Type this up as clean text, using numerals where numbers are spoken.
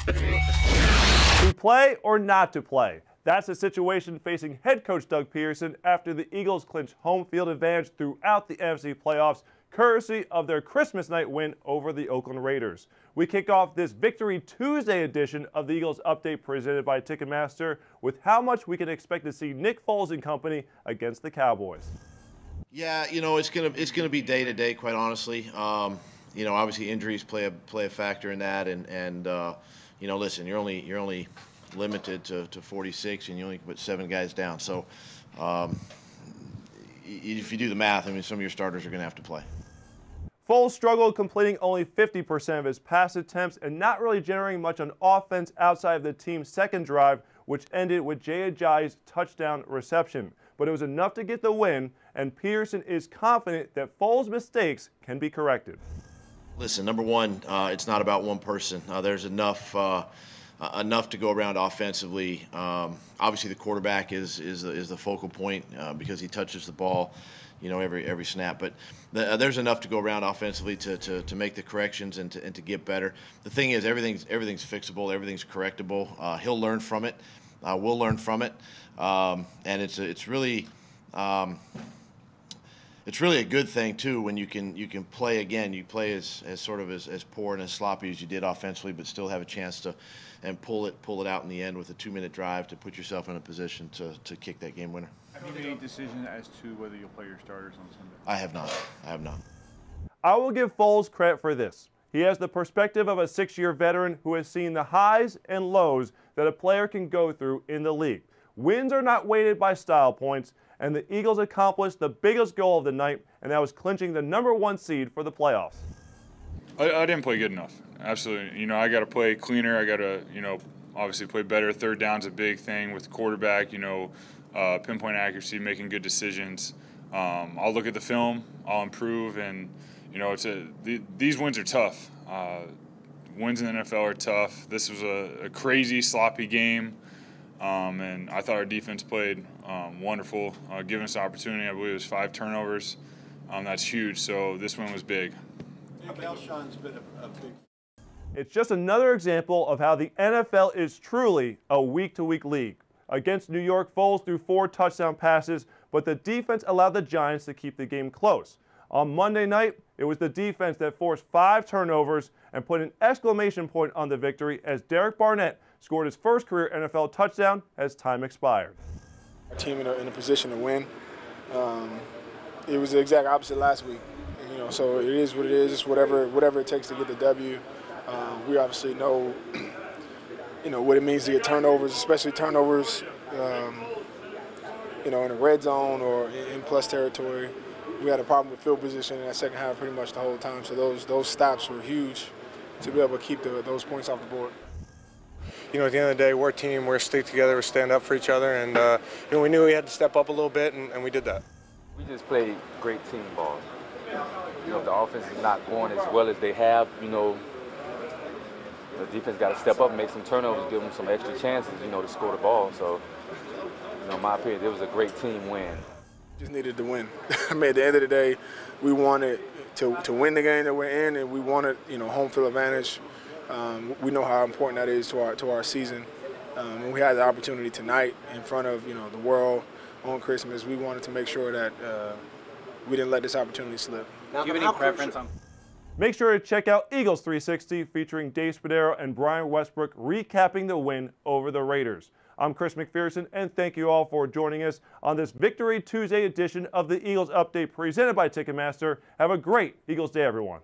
To play or not to play? That's the situation facing head coach Doug Peterson after the Eagles clinched home field advantage throughout the NFC playoffs, courtesy of their Christmas night win over the Oakland Raiders. We kick off this Victory Tuesday edition of the Eagles Update presented by Ticketmaster with how much we can expect to see Nick Foles and company against the Cowboys. Yeah, it's gonna be day to day, quite honestly. Obviously injuries play a factor in that, and listen, you're only limited to 46, and you only can put 7 guys down. So if you do the math, I mean, some of your starters are going to have to play. Foles struggled completing only 50% of his pass attempts and not really generating much on offense outside of the team's second drive, which ended with Jay Ajayi's touchdown reception. But it was enough to get the win, and Peterson is confident that Foles' mistakes can be corrected. Listen, number one, it's not about one person. There's enough to go around offensively. Obviously, the quarterback is the focal point because he touches the ball, every snap. But there's enough to go around offensively to make the corrections and to get better. The thing is, everything's fixable, everything's correctable. He'll learn from it. We'll learn from it, and it's really. It's really a good thing too when you can play again. You play as poor and as sloppy as you did offensively, but still have a chance to pull it out in the end with a 2-minute drive to put yourself in a position to kick that game winner. Have you made any decision as to whether you'll play your starters on Sunday? I have not. I will give Foles credit for this. He has the perspective of a 6-year veteran who has seen the highs and lows that a player can go through in the league. Wins are not weighted by style points, and the Eagles accomplished the biggest goal of the night, and that was clinching the #1 seed for the playoffs. I didn't play good enough. Absolutely. I got to play cleaner. I got to, obviously play better. Third down's a big thing with the quarterback, pinpoint accuracy, making good decisions. I'll look at the film. I'll improve, and, these wins are tough. Wins in the NFL are tough. This was a crazy, sloppy game. And I thought our defense played wonderful, giving us the opportunity. I believe it was 5 turnovers. That's huge, so this one was big. Alshon's been a big. It's just another example of how the NFL is truly a week-to-week league. Against New York, Foles threw 4 touchdown passes, but the defense allowed the Giants to keep the game close. On Monday night, it was the defense that forced 5 turnovers and put an exclamation point on the victory as Derek Barnett scored his first career NFL touchdown as time expired. Our team in a position to win. It was the exact opposite last week, so it is what it is. It's whatever it takes to get the W. We obviously know, what it means to get turnovers, especially turnovers, in a red zone or in plus territory. We had a problem with field position in that second half pretty much the whole time, so those stops were huge to be able to keep those points off the board. At the end of the day, we're a team. We're stick together. We stand up for each other, and we knew we had to step up a little bit, and we did that. We just played great team ball. The offense is not going as well as they have. The defense got to step up and make some turnovers, give them some extra chances, to score the ball. So, in my opinion, it was a great team win. Just needed to win. I mean, at the end of the day, we wanted to win the game that we're in, and we wanted, home field advantage. We know how important that is to our season. When we had the opportunity tonight in front of the world on Christmas, we wanted to make sure that we didn't let this opportunity slip. Do you have any preference on? Make sure to check out Eagles 360 featuring Dave Spadaro and Brian Westbrook recapping the win over the Raiders. I'm Chris McPherson, and thank you all for joining us on this Victory Tuesday edition of the Eagles Update presented by Ticketmaster. Have a great Eagles Day, everyone.